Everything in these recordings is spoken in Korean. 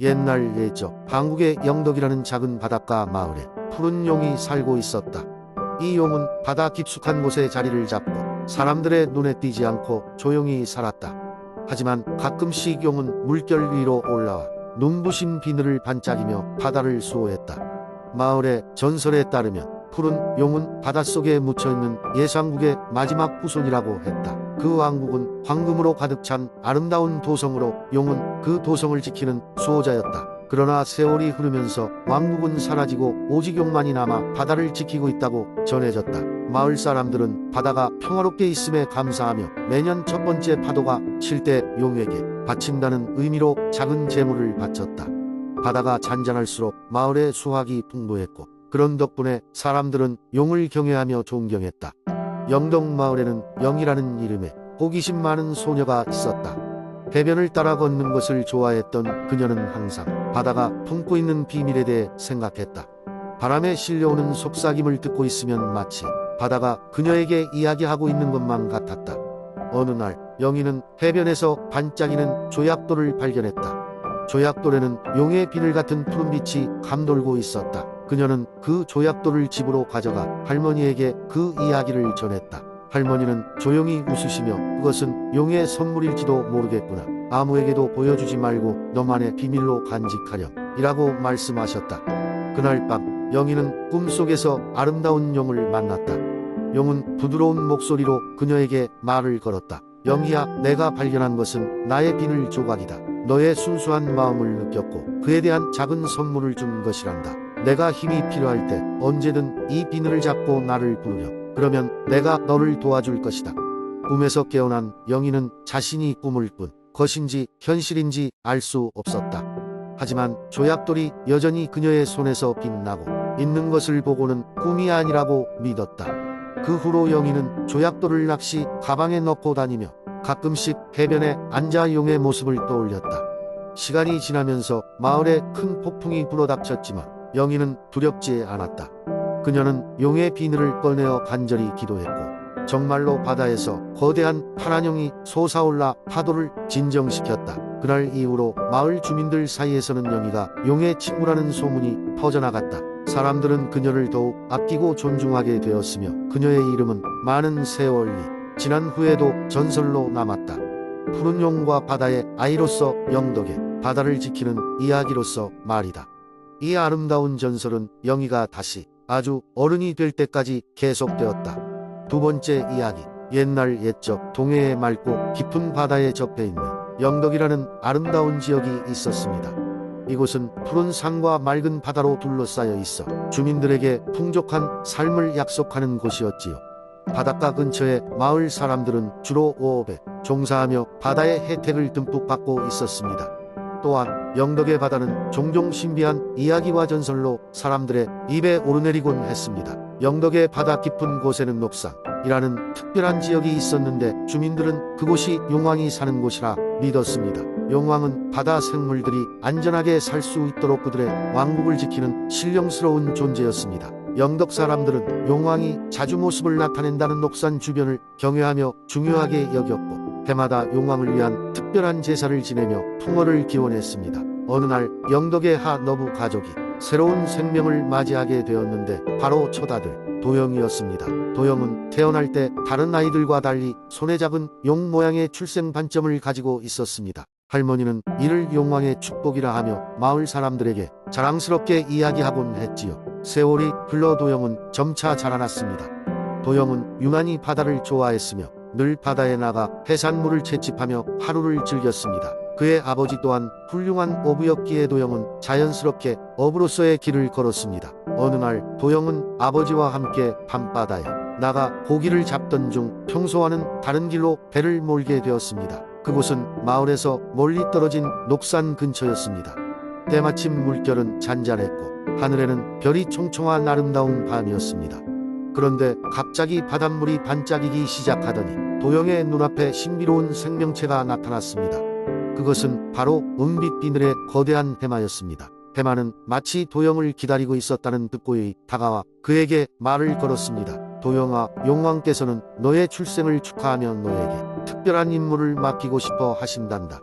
옛날 예적 한국의 영덕이라는 작은 바닷가 마을에 푸른 용이 살고 있었다. 이 용은 바다 깊숙한 곳에 자리를 잡고 사람들의 눈에 띄지 않고 조용히 살았다. 하지만 가끔씩 용은 물결 위로 올라와 눈부신 비늘을 반짝이며 바다를 수호했다. 마을의 전설에 따르면 푸른 용은 바닷속에 묻혀있는 예상국의 마지막 후손이라고 했다. 그 왕국은 황금으로 가득 찬 아름다운 도성으로 용은 그 도성을 지키는 수호자였다. 그러나 세월이 흐르면서 왕국은 사라지고 오직 용만이 남아 바다를 지키고 있다고 전해졌다. 마을 사람들은 바다가 평화롭게 있음에 감사하며 매년 첫 번째 파도가 칠 때 용에게 바친다는 의미로 작은 제물을 바쳤다. 바다가 잔잔할수록 마을의 수확이 풍부했고 그런 덕분에 사람들은 용을 경외하며 존경했다. 영덕 마을에는 영이라는 이름의 호기심 많은 소녀가 있었다. 해변을 따라 걷는 것을 좋아했던 그녀는 항상 바다가 품고 있는 비밀에 대해 생각했다. 바람에 실려오는 속삭임을 듣고 있으면 마치 바다가 그녀에게 이야기하고 있는 것만 같았다. 어느 날 영희는 해변에서 반짝이는 조약돌을 발견했다. 조약돌에는 용의 비늘 같은 푸른빛이 감돌고 있었다. 그녀는 그 조약돌을 집으로 가져가 할머니에게 그 이야기를 전했다. 할머니는 조용히 웃으시며 그것은 용의 선물일지도 모르겠구나. 아무에게도 보여주지 말고 너만의 비밀로 간직하렴 이라고 말씀하셨다. 그날 밤 영희는 꿈속에서 아름다운 용을 만났다. 용은 부드러운 목소리로 그녀에게 말을 걸었다. 영희야, 내가 발견한 것은 나의 비늘 조각이다. 너의 순수한 마음을 느꼈고 그에 대한 작은 선물을 준 것이란다. 내가 힘이 필요할 때 언제든 이 비늘을 잡고 나를 부르렴. 그러면 내가 너를 도와줄 것이다. 꿈에서 깨어난 영희는 자신이 꿈을 꾼 것인지 현실인지 알 수 없었다. 하지만 조약돌이 여전히 그녀의 손에서 빛나고 있는 것을 보고는 꿈이 아니라고 믿었다. 그 후로 영희는 조약돌을 낚시 가방에 넣고 다니며 가끔씩 해변에 앉아 용의 모습을 떠올렸다. 시간이 지나면서 마을에 큰 폭풍이 불어닥쳤지만 영희는 두렵지 않았다. 그녀는 용의 비늘을 꺼내어 간절히 기도했고 정말로 바다에서 거대한 파란 용이 솟아올라 파도를 진정시켰다. 그날 이후로 마을 주민들 사이에서는 영희가 용의 친구라는 소문이 퍼져나갔다. 사람들은 그녀를 더욱 아끼고 존중하게 되었으며 그녀의 이름은 많은 세월이 지난 후에도 전설로 남았다. 푸른 용과 바다의 아이로서 영덕의 바다를 지키는 이야기로서 말이다. 이 아름다운 전설은 영희가 다시 아주 어른이 될 때까지 계속되었다. 두 번째 이야기. 옛날 옛적 동해의 맑고 깊은 바다에 접해 있는 영덕이라는 아름다운 지역이 있었습니다. 이곳은 푸른 산과 맑은 바다로 둘러싸여 있어 주민들에게 풍족한 삶을 약속하는 곳이었지요. 바닷가 근처의 마을 사람들은 주로 어업에 종사하며 바다의 혜택을 듬뿍 받고 있었습니다. 또한 영덕의 바다는 종종 신비한 이야기와 전설로 사람들의 입에 오르내리곤 했습니다. 영덕의 바다 깊은 곳에는 녹산이라는 특별한 지역이 있었는데 주민들은 그곳이 용왕이 사는 곳이라 믿었습니다. 용왕은 바다 생물들이 안전하게 살 수 있도록 그들의 왕국을 지키는 신령스러운 존재였습니다. 영덕 사람들은 용왕이 자주 모습을 나타낸다는 녹산 주변을 경외하며 중요하게 여겼고 해마다 용왕을 위한 특별한 제사를 지내며 풍어를 기원했습니다. 어느 날 영덕의 하너부 가족이 새로운 생명을 맞이하게 되었는데 바로 첫 아들 도영이었습니다. 도영은 태어날 때 다른 아이들과 달리 손에 작은 용 모양의 출생 반점을 가지고 있었습니다. 할머니는 이를 용왕의 축복이라 하며 마을 사람들에게 자랑스럽게 이야기하곤 했지요. 세월이 흘러 도영은 점차 자라났습니다. 도영은 유난히 바다를 좋아했으며 늘 바다에 나가 해산물을 채집하며 하루를 즐겼습니다. 그의 아버지 또한 훌륭한 어부였기에 도영은 자연스럽게 어부로서의 길을 걸었습니다. 어느 날 도영은 아버지와 함께 밤바다에 나가 고기를 잡던 중 평소와는 다른 길로 배를 몰게 되었습니다. 그곳은 마을에서 멀리 떨어진 녹산 근처였습니다. 때마침 물결은 잔잔했고 하늘에는 별이 총총한 아름다운 밤이었습니다. 그런데 갑자기 바닷물이 반짝이기 시작하더니 도영의 눈앞에 신비로운 생명체가 나타났습니다. 그것은 바로 은빛 비늘의 거대한 해마였습니다. 해마는 마치 도영을 기다리고 있었다는 뜻고이 다가와 그에게 말을 걸었습니다. 도영아, 용왕께서는 너의 출생을 축하하며 너에게 특별한 임무를 맡기고 싶어 하신단다.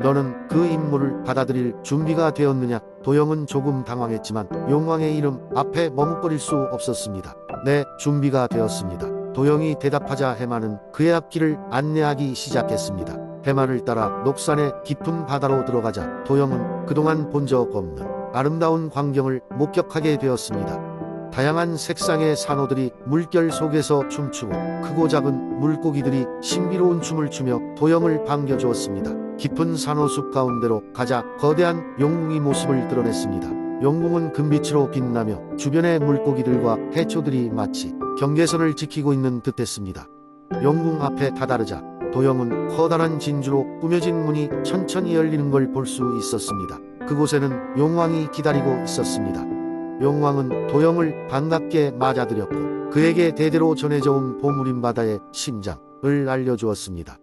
너는 그 임무를 받아들일 준비가 되었느냐? 도영은 조금 당황했지만 용왕의 이름 앞에 머뭇거릴 수 없었습니다. 네, 준비가 되었습니다. 도영이 대답하자 해마는 그의 앞길을 안내하기 시작했습니다. 해마를 따라 녹산의 깊은 바다로 들어가자 도영은 그동안 본 적 없는 아름다운 광경을 목격하게 되었습니다. 다양한 색상의 산호들이 물결 속에서 춤추고 크고 작은 물고기들이 신비로운 춤을 추며 도영을 반겨주었습니다. 깊은 산호숲 가운데로 가자 거대한 용궁이 모습을 드러냈습니다. 용궁은 금빛으로 빛나며 주변의 물고기들과 해초들이 마치 경계선을 지키고 있는 듯했습니다. 용궁 앞에 다다르자 도영은 커다란 진주로 꾸며진 문이 천천히 열리는 걸 볼 수 있었습니다. 그곳에는 용왕이 기다리고 있었습니다. 용왕은 도영을 반갑게 맞아들였고 그에게 대대로 전해져 온 보물인 바다의 심장을 알려주었습니다.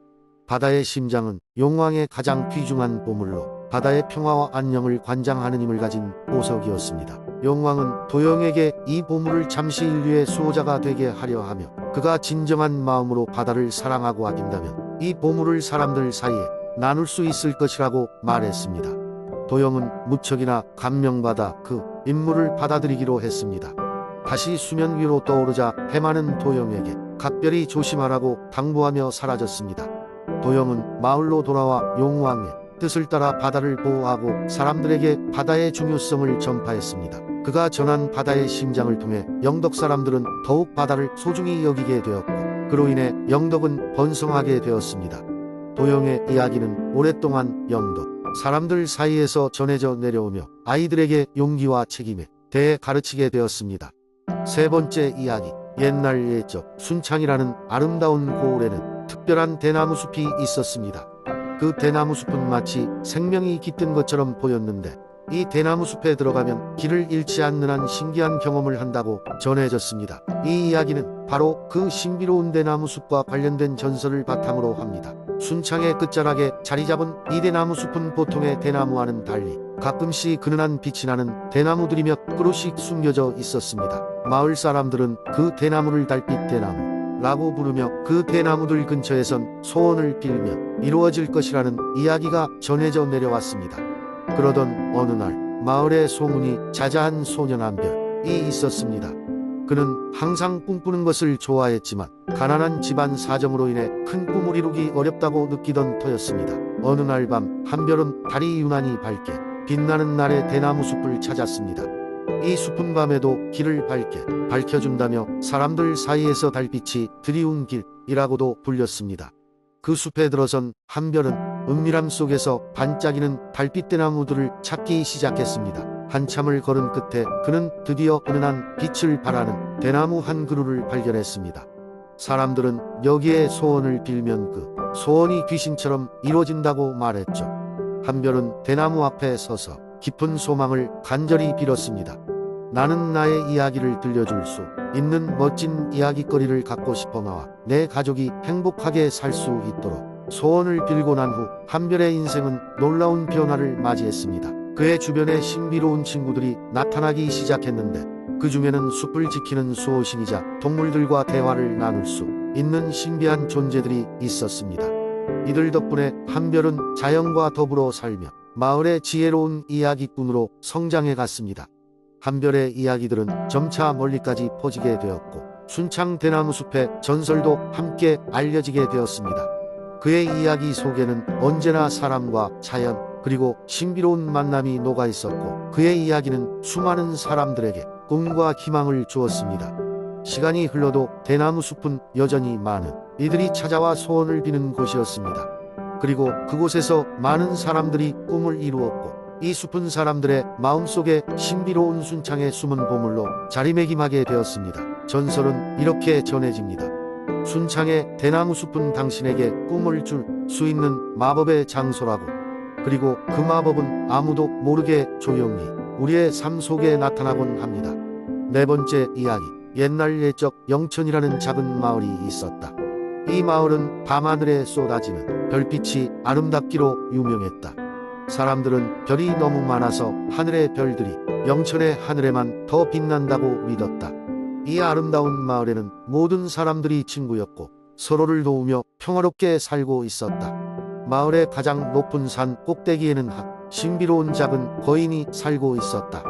바다의 심장은 용왕의 가장 귀중한 보물로 바다의 평화와 안녕을 관장하는 힘을 가진 보석이었습니다. 용왕은 도영에게 이 보물을 잠시 인류의 수호자가 되게 하려 하며 그가 진정한 마음으로 바다를 사랑하고 아낀다면 이 보물을 사람들 사이에 나눌 수 있을 것이라고 말했습니다. 도영은 무척이나 감명받아 그 임무를 받아들이기로 했습니다. 다시 수면 위로 떠오르자 해마는 도영에게 각별히 조심하라고 당부하며 사라졌습니다. 도영은 마을로 돌아와 용왕의 뜻을 따라 바다를 보호하고 사람들에게 바다의 중요성을 전파했습니다. 그가 전한 바다의 심장을 통해 영덕 사람들은 더욱 바다를 소중히 여기게 되었고 그로 인해 영덕은 번성하게 되었습니다. 도영의 이야기는 오랫동안 영덕 사람들 사이에서 전해져 내려오며 아이들에게 용기와 책임에 대해 가르치게 되었습니다. 세 번째 이야기. 옛날 옛적 순창이라는 아름다운 고을에는 특별한 대나무 숲이 있었습니다. 그 대나무 숲은 마치 생명이 깃든 것처럼 보였는데 이 대나무 숲에 들어가면 길을 잃지 않는 한 신기한 경험을 한다고 전해졌습니다. 이 이야기는 바로 그 신비로운 대나무 숲과 관련된 전설을 바탕으로 합니다. 순창의 끝자락에 자리 잡은 이 대나무 숲은 보통의 대나무와는 달리 가끔씩 그늘한 빛이 나는 대나무들이 몇 그루씩 숨겨져 있었습니다. 마을 사람들은 그 대나무를 달빛 대나무라고 부르며 그 대나무들 근처에선 소원을 빌면 이루어질 것이라는 이야기가 전해져 내려왔습니다. 그러던 어느 날 마을에 소문이 자자한 소년 한 별이 있었습니다. 그는 항상 꿈꾸는 것을 좋아했지만 가난한 집안 사정으로 인해 큰 꿈을 이루기 어렵다고 느끼던 터였습니다. 어느 날 밤 한별은 달이 유난히 밝게 빛나는 날의 대나무 숲을 찾았습니다. 이 숲은 밤에도 길을 밝게 밝혀준다며 사람들 사이에서 달빛이 드리운 길이라고도 불렸습니다. 그 숲에 들어선 한별은 은밀함 속에서 반짝이는 달빛 대나무들을 찾기 시작했습니다. 한참을 걸은 끝에 그는 드디어 은은한 빛을 발하는 대나무 한 그루를 발견했습니다. 사람들은 여기에 소원을 빌면 그 소원이 귀신처럼 이루어진다고 말했죠. 한별은 대나무 앞에 서서 깊은 소망을 간절히 빌었습니다. 나는 나의 이야기를 들려줄 수 있는 멋진 이야기거리를 갖고 싶어 나와 내 가족이 행복하게 살 수 있도록 소원을 빌고 난 후 한별의 인생은 놀라운 변화를 맞이했습니다. 그의 주변에 신비로운 친구들이 나타나기 시작했는데 그 중에는 숲을 지키는 수호신이자 동물들과 대화를 나눌 수 있는 신비한 존재들이 있었습니다. 이들 덕분에 한별은 자연과 더불어 살며 마을의 지혜로운 이야기꾼으로 성장해 갔습니다. 한별의 이야기들은 점차 멀리까지 퍼지게 되었고 순창 대나무 숲의 전설도 함께 알려지게 되었습니다. 그의 이야기 속에는 언제나 사람과 자연 그리고 신비로운 만남이 녹아 있었고 그의 이야기는 수많은 사람들에게 꿈과 희망을 주었습니다. 시간이 흘러도 대나무 숲은 여전히 많은 이들이 찾아와 소원을 비는 곳이었습니다. 그리고 그곳에서 많은 사람들이 꿈을 이루었고 이 숲은 사람들의 마음속에 신비로운 순창의 숨은 보물로 자리매김하게 되었습니다. 전설은 이렇게 전해집니다. 순창의 대나무 숲은 당신에게 꿈을 줄 수 있는 마법의 장소라고. 그리고 그 마법은 아무도 모르게 조용히 우리의 삶 속에 나타나곤 합니다. 네 번째 이야기. 옛날 옛적 영천이라는 작은 마을이 있었다. 이 마을은 밤하늘에 쏟아지는 별빛이 아름답기로 유명했다. 사람들은 별이 너무 많아서 하늘의 별들이 영천의 하늘에만 더 빛난다고 믿었다. 이 아름다운 마을에는 모든 사람들이 친구였고 서로를 도우며 평화롭게 살고 있었다. 마을의 가장 높은 산 꼭대기에는 한 신비로운 작은 거인이 살고 있었다.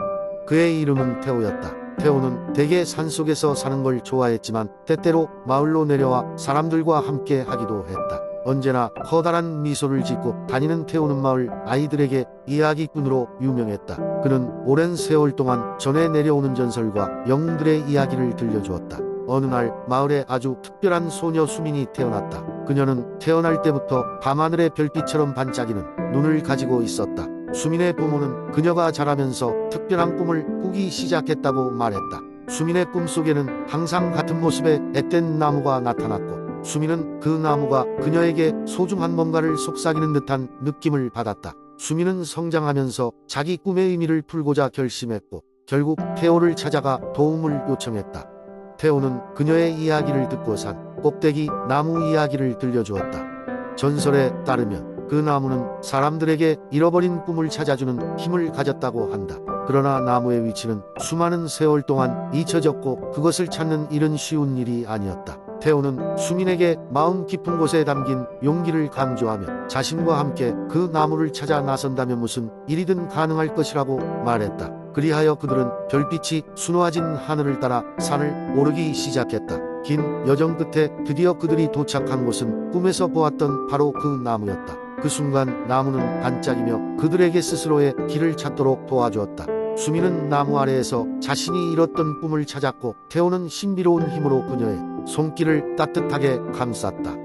그의 이름은 태오였다. 태오는 대개 산속에서 사는 걸 좋아했지만 때때로 마을로 내려와 사람들과 함께 하기도 했다. 언제나 커다란 미소를 짓고 다니는 태오는 마을 아이들에게 이야기꾼으로 유명했다. 그는 오랜 세월 동안 전해 내려오는 전설과 영웅들의 이야기를 들려주었다. 어느 날 마을에 아주 특별한 소녀 수민이 태어났다. 그녀는 태어날 때부터 밤하늘의 별빛처럼 반짝이는 눈을 가지고 있었다. 수민의 부모는 그녀가 자라면서 특별한 꿈을 꾸기 시작했다고 말했다. 수민의 꿈속에는 항상 같은 모습의 앳된 나무가 나타났고 수민은 그 나무가 그녀에게 소중한 뭔가를 속삭이는 듯한 느낌을 받았다. 수민은 성장하면서 자기 꿈의 의미를 풀고자 결심했고 결국 태오를 찾아가 도움을 요청했다. 태오는 그녀의 이야기를 듣고 산 꼭대기 나무 이야기를 들려주었다. 전설에 따르면 그 나무는 사람들에게 잃어버린 꿈을 찾아주는 힘을 가졌다고 한다. 그러나 나무의 위치는 수많은 세월 동안 잊혀졌고 그것을 찾는 일은 쉬운 일이 아니었다. 태오는 수민에게 마음 깊은 곳에 담긴 용기를 강조하며 자신과 함께 그 나무를 찾아 나선다면 무슨 일이든 가능할 것이라고 말했다. 그리하여 그들은 별빛이 수놓아진 하늘을 따라 산을 오르기 시작했다. 긴 여정 끝에 드디어 그들이 도착한 곳은 꿈에서 보았던 바로 그 나무였다. 그 순간 나무는 반짝이며 그들에게 스스로의 길을 찾도록 도와주었다. 수민은 나무 아래에서 자신이 잃었던 꿈을 찾았고 태오는 신비로운 힘으로 그녀의 손길을 따뜻하게 감쌌다.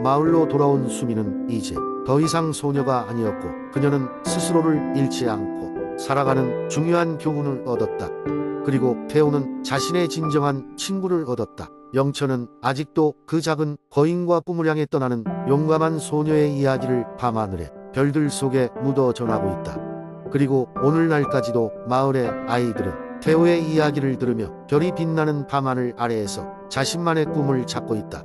마을로 돌아온 수민은 이제 더 이상 소녀가 아니었고 그녀는 스스로를 잃지 않고 살아가는 중요한 교훈을 얻었다. 그리고 태오는 자신의 진정한 친구를 얻었다. 영철은 아직도 그 작은 거인과 꿈을 향해 떠나는 용감한 소녀의 이야기를 밤하늘의 별들 속에 묻어 전하고 있다. 그리고 오늘날까지도 마을의 아이들은 태오의 이야기를 들으며 별이 빛나는 밤하늘 아래에서 자신만의 꿈을 찾고 있다.